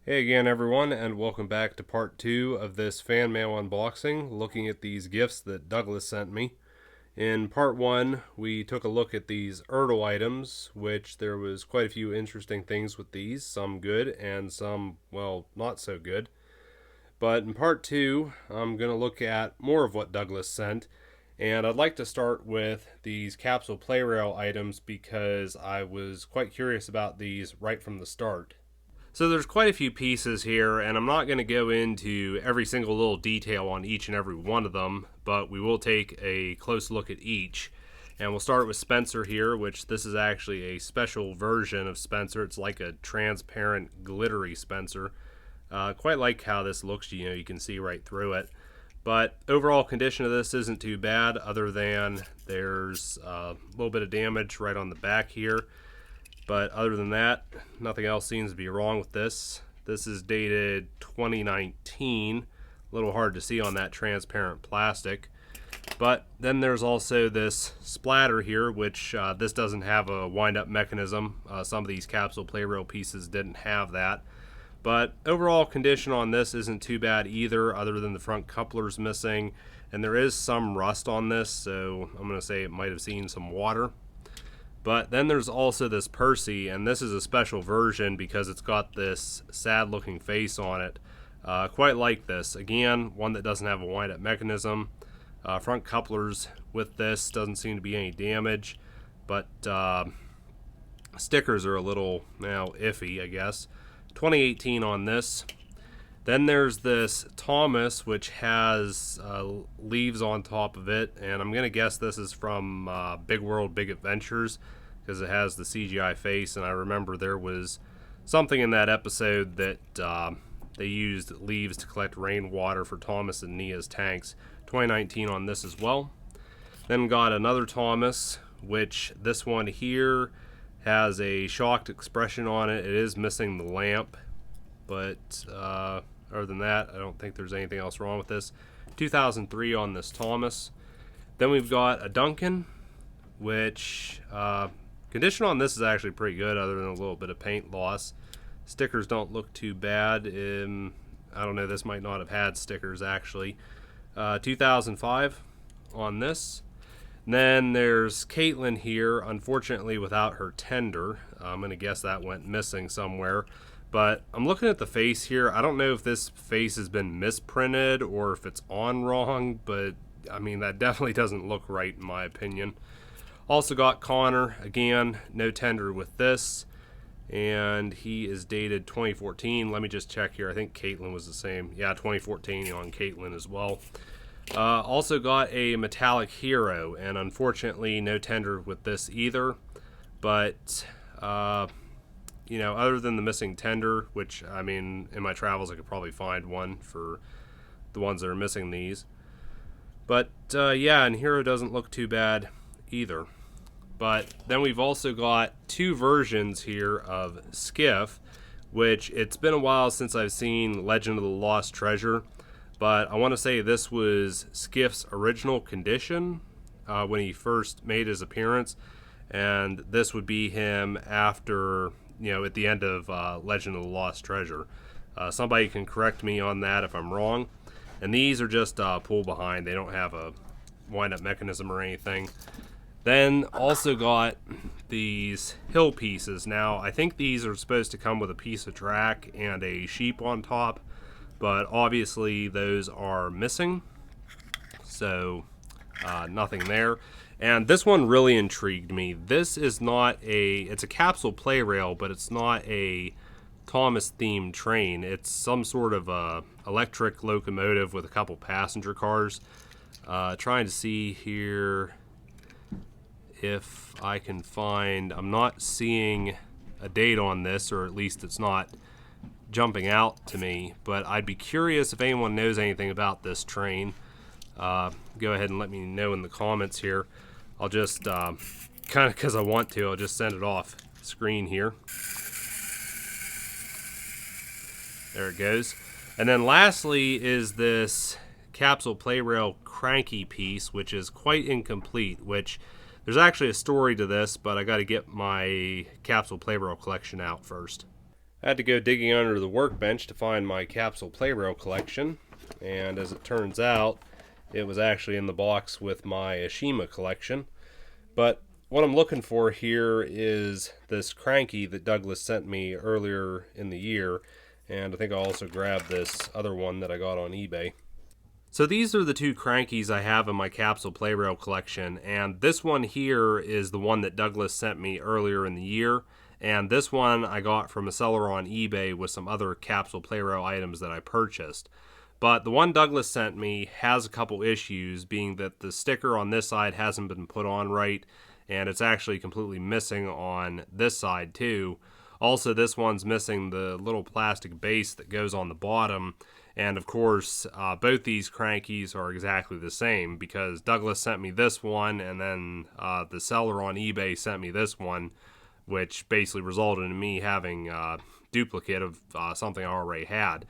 Hey again everyone, and welcome back to part 2 of this fan mail unboxing, looking at these gifts that Douglas sent me. In part 1, we took a look at these Erdl items, which there was quite a few interesting things with these, some good and some, well, not so good. But in part 2, I'm going to look at more of what Douglas sent, and I'd like to start with these Capsule Plarail items because I was quite curious about these right from the start. So there's quite a few pieces here, and I'm not going to go into every single little detail on each and every one of them, but we will take a close look at each. And we'll start with Spencer here, which this is actually a special version of Spencer. It's like a transparent, glittery Spencer. Quite like how this looks, you can see right through it. But overall condition of this isn't too bad, other than there's a little bit of damage right on the back here. But other than that, nothing else seems to be wrong with this. This is dated 2019. A little hard to see on that transparent plastic. But then there's also this splatter here, which this doesn't have a wind-up mechanism. Some of these Capsule Plarail pieces didn't have that. But overall condition on this isn't too bad either, other than the front coupler's missing. And there is some rust on this, so I'm going to say it might have seen some water. But then there's also this Percy, and this is a special version because it's got this sad looking face on it. Quite like this. Again, one that doesn't have a wind-up mechanism. Front couplers with this, doesn't seem to be any damage, but stickers are a little iffy, I guess. 2018 on this. Then there's this Thomas, which has leaves on top of it, and I'm going to guess this is from Big World, Big Adventures, because it has the CGI face, and I remember there was something in that episode that they used leaves to collect rainwater for Thomas and Nia's tanks. 2019 on this as well. Then got another Thomas, which this one here has a shocked expression on it. It is missing the lamp, but other than that, I don't think there's anything else wrong with this. 2003 on this Thomas. Then we've got a Duncan, which condition on this is actually pretty good, other than a little bit of paint loss. Stickers don't look too bad. I don't know, this might not have had stickers actually. 2005 on this. And then there's Caitlin here, unfortunately without her tender. I'm going to guess that went missing somewhere. But I'm looking at the face here. I don't know if this face has been misprinted or if it's on wrong, but I mean, that definitely doesn't look right in my opinion. Also got Connor, again, no tender with this, and he is dated 2014. Let me just check here. I think Caitlin was the same. Yeah, 2014 on Caitlin as well. Also got a metallic hero, and unfortunately no tender with this either. But other than the missing tender, which, I mean, in my travels I could probably find one for the ones that are missing these. But, yeah, and Hero doesn't look too bad either. But then we've also got two versions here of Skiff, which it's been a while since I've seen Legend of the Lost Treasure. But I want to say this was Skiff's original condition when he first made his appearance. And this would be him after, at the end of Legend of the Lost Treasure. Somebody can correct me on that if I'm wrong. And these are just pull behind. They don't have a wind-up mechanism or anything. Then also got these hill pieces. Now, I think these are supposed to come with a piece of track and a sheep on top, but obviously those are missing. So, nothing there. And this one really intrigued me. This is not it's a Capsule Plarail, but it's not a Thomas-themed train. It's some sort of electric locomotive with a couple passenger cars. Trying to see here if I can find, I'm not seeing a date on this, or at least it's not jumping out to me, but I'd be curious if anyone knows anything about this train. Go ahead and let me know in the comments here. I'll just, kind of because I want to, I'll just send it off screen here. There it goes. And then lastly is this Capsule Plarail Cranky piece, which is quite incomplete, which there's actually a story to this, but I got to get my Capsule Plarail collection out first. I had to go digging under the workbench to find my Capsule Plarail collection, and as it turns out, it was actually in the box with my Ashima collection. But what I'm looking for here is this Cranky that Douglas sent me earlier in the year, and I think I also grabbed this other one that I got on eBay. So these are the two Crankies I have in my Capsule Plarail collection, and this one here is the one that Douglas sent me earlier in the year, and this one I got from a seller on eBay with some other Capsule Plarail items that I purchased. But the one Douglas sent me has a couple issues, being that the sticker on this side hasn't been put on right, and it's actually completely missing on this side too. Also, this one's missing the little plastic base that goes on the bottom. And of course, both these Crankies are exactly the same, because Douglas sent me this one, and then the seller on eBay sent me this one, which basically resulted in me having a duplicate of something I already had.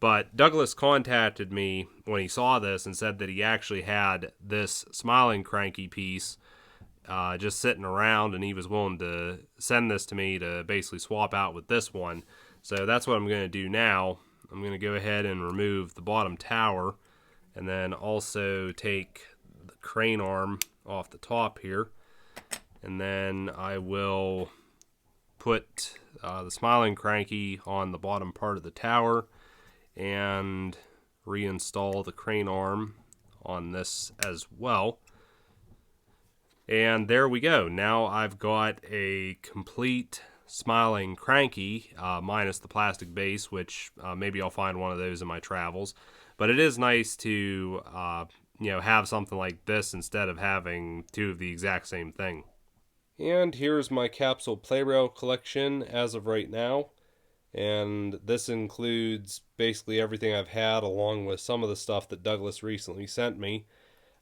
But Douglas contacted me when he saw this and said that he actually had this smiling Cranky piece just sitting around, and he was willing to send this to me to basically swap out with this one. So that's what I'm going to do now. I'm going to go ahead and remove the bottom tower, and then also take the crane arm off the top here, and then I will put the smiling Cranky on the bottom part of the tower and reinstall the crane arm on this as well. And there we go. Now I've got a complete smiling Cranky, minus the plastic base, which maybe I'll find one of those in my travels. But it is nice to have something like this instead of having two of the exact same thing. And here's my Capsule Plarail collection as of right now. And this includes basically everything I've had, along with some of the stuff that Douglas recently sent me.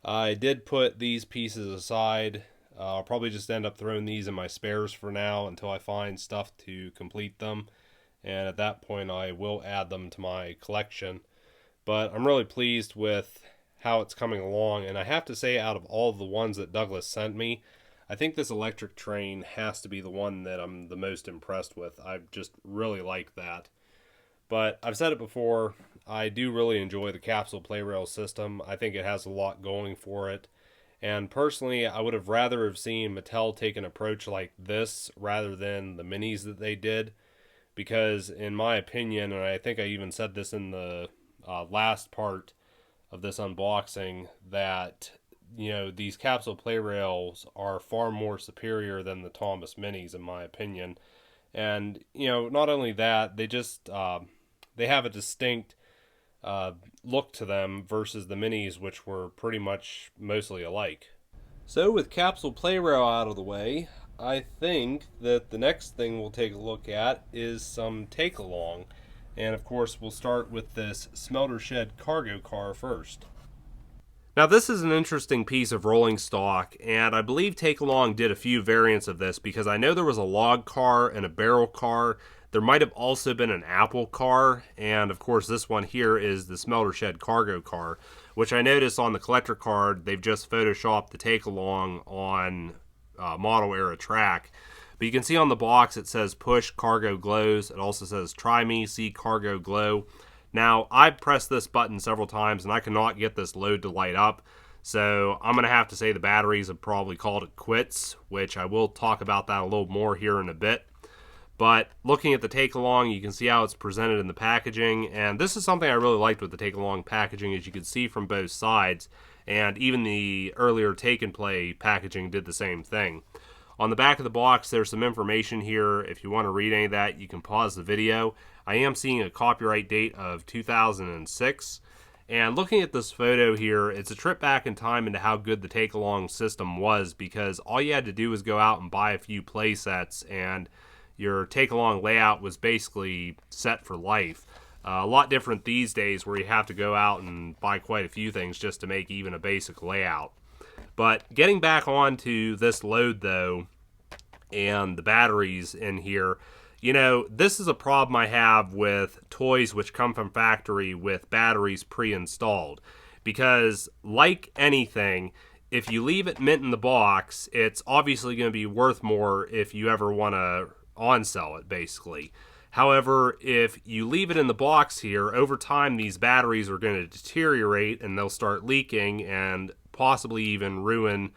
I did put these pieces aside. I'll probably just end up throwing these in my spares for now until I find stuff to complete them. And at that point I will add them to my collection. But I'm really pleased with how it's coming along. And I have to say, out of all of the ones that Douglas sent me, I think this electric train has to be the one that I'm the most impressed with. I just really like that. But I've said it before, I do really enjoy the Capsule Plarail system. I think it has a lot going for it. And personally, I would have rather have seen Mattel take an approach like this rather than the minis that they did. Because in my opinion, and I think I even said this in the last part of this unboxing, that these Capsule Plarails are far more superior than the Thomas minis in my opinion. And not only that, they just they have a distinct look to them versus the minis, which were pretty much mostly alike. So with Capsule Plarail out of the way, I think that the next thing we'll take a look at is some Takealong. And of course we'll start with this smelter shed cargo car first. Now this is an interesting piece of rolling stock, and I believe Takealong did a few variants of this, because I know there was a log car and a barrel car. There might have also been an apple car, and of course this one here is the smelter shed cargo car, which I noticed on the collector card they've just photoshopped the Takealong on model era track. But you can see on the box it says push cargo glows. It also says try me, see cargo glow. Now, I've pressed this button several times and I cannot get this load to light up, so I'm going to have to say the batteries have probably called it quits, which I will talk about that a little more here in a bit. But looking at the Takealong, you can see how it's presented in the packaging, and this is something I really liked with the Takealong packaging, as you can see from both sides, and even the earlier Take and Play packaging did the same thing. On the back of the box, there's some information here. If you want to read any of that, you can pause the video. I am seeing a copyright date of 2006. And looking at this photo here, it's a trip back in time into how good the Takealong system was, because all you had to do was go out and buy a few play sets, and your Takealong layout was basically set for life. A lot different these days, where you have to go out and buy quite a few things just to make even a basic layout. But getting back onto this load though, and the batteries in here, this is a problem I have with toys which come from factory with batteries pre-installed. Because like anything, if you leave it mint in the box, it's obviously going to be worth more if you ever want to on-sell it, basically. However, if you leave it in the box here, over time these batteries are going to deteriorate and they'll start leaking and possibly even ruin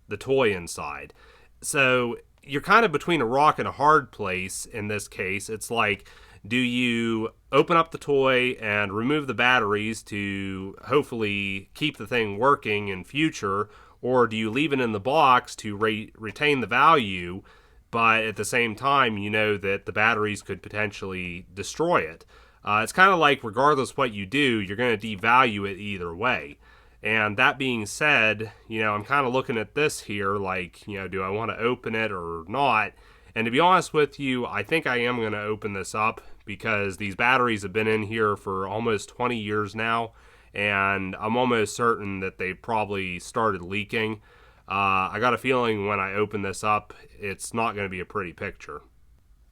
the toy inside. So you're kind of between a rock and a hard place in this case. It's like, do you open up the toy and remove the batteries to hopefully keep the thing working in future, or do you leave it in the box to retain the value, but at the same time you know that the batteries could potentially destroy it? It's kind of like regardless what you do, you're going to devalue it either way. And that being said, I'm kind of looking at this here like, do I want to open it or not? And to be honest with you, I think I am going to open this up because these batteries have been in here for almost 20 years now, and I'm almost certain that they probably started leaking. I got a feeling when I open this up, it's not going to be a pretty picture.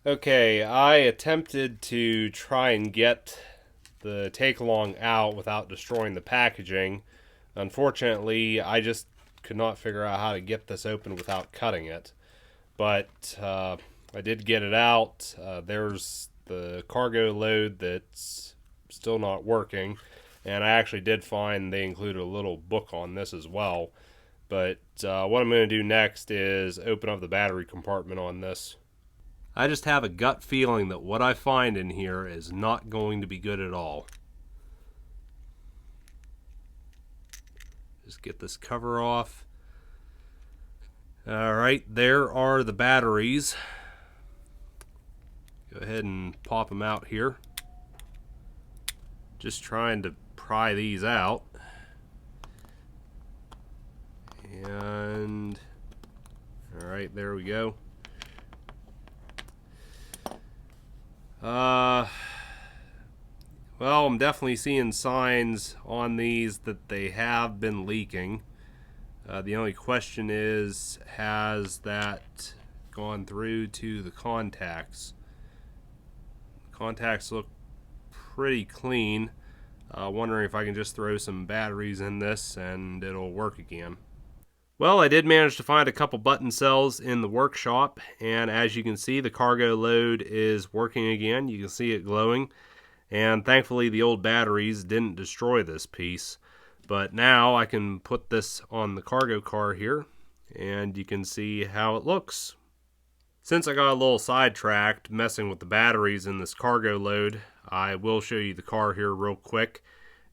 Okay, I attempted to try and get the Takealong out without destroying the packaging. Unfortunately, I just could not figure out how to get this open without cutting it. But I did get it out. There's the cargo load that's still not working. And I actually did find they included a little book on this as well. But what I'm going to do next is open up the battery compartment on this. I just have a gut feeling that what I find in here is not going to be good at all. Just get this cover off. Alright, there are the batteries. Go ahead and pop them out here. Just trying to pry these out. And alright, there we go. Well, I'm definitely seeing signs on these that they have been leaking. The only question is, has that gone through to the contacts? Contacts look pretty clean. Wondering if I can just throw some batteries in this and it'll work again. Well, I did manage to find a couple button cells in the workshop, and as you can see, the cargo load is working again. You can see it glowing, and thankfully the old batteries didn't destroy this piece. But now I can put this on the cargo car here, and you can see how it looks. Since I got a little sidetracked messing with the batteries in this cargo load, I will show you the car here real quick.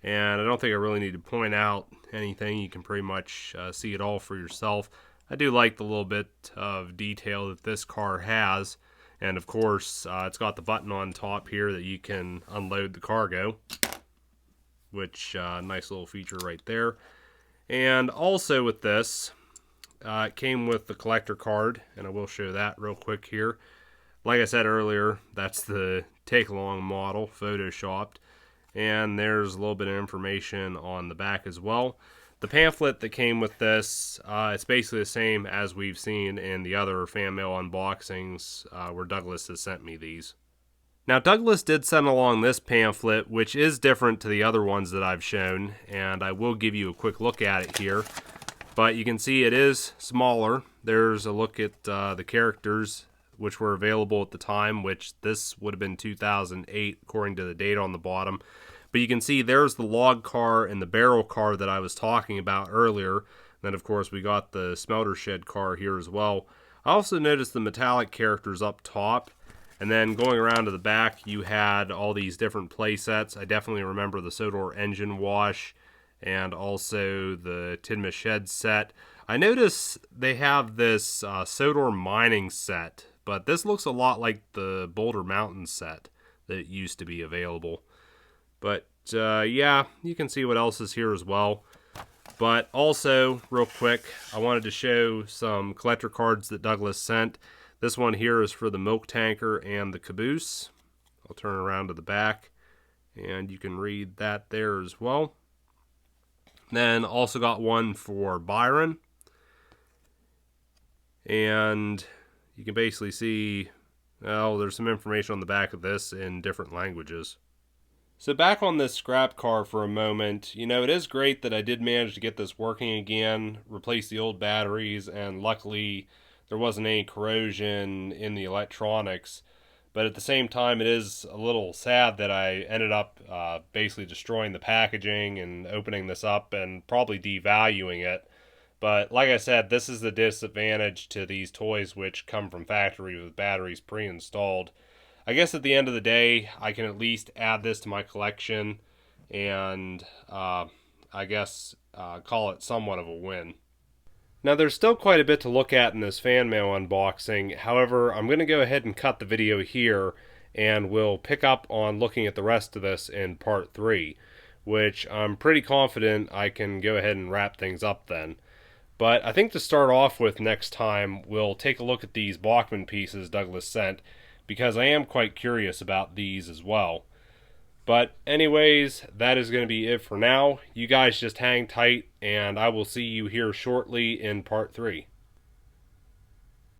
And I don't think I really need to point out anything. You can pretty much see it all for yourself. I do like the little bit of detail that this car has. And of course, it's got the button on top here that you can unload the cargo, which nice little feature right there. And also with this, it came with the collector card, and I will show that real quick here. Like I said earlier, that's the Takealong model, photoshopped. And there's a little bit of information on the back as well. The pamphlet that came with this, it's basically the same as we've seen in the other fan mail unboxings where Douglas has sent me these. Now, Douglas did send along this pamphlet, which is different to the other ones that I've shown, and I will give you a quick look at it here. But you can see it is smaller. There's a look at the characters which were available at the time, which this would have been 2008 according to the date on the bottom. But you can see there's the log car and the barrel car that I was talking about earlier. Then of course we got the smelter shed car here as well. I also noticed the metallic characters up top, and then going around to the back you had all these different play sets. I definitely remember the Sodor engine wash and also the Tidma shed set. I noticed they have this Sodor mining set, but this looks a lot like the Boulder Mountain set that used to be available. But yeah, you can see what else is here as well. But also, real quick, I wanted to show some collector cards that Douglas sent. This one here is for the milk tanker and the caboose. I'll turn around to the back, and you can read that there as well. Then also got one for Byron. And you can basically see, well, there's some information on the back of this in different languages. So back on this scrap car for a moment, it is great that I did manage to get this working again, replace the old batteries, and luckily there wasn't any corrosion in the electronics. but at the same time, it is a little sad that I ended up basically destroying the packaging and opening this up and probably devaluing it. But like I said, this is the disadvantage to these toys which come from factory with batteries pre-installed. I guess at the end of the day, I can at least add this to my collection and I guess call it somewhat of a win. Now there's still quite a bit to look at in this fan mail unboxing. However, I'm going to go ahead and cut the video here and we'll pick up on looking at the rest of this in part 3, which I'm pretty confident I can go ahead and wrap things up then. But I think to start off with next time, we'll take a look at these Bachmann pieces Douglas sent, because I am quite curious about these as well. But anyways, that is going to be it for now. You guys just hang tight, and I will see you here shortly in part 3.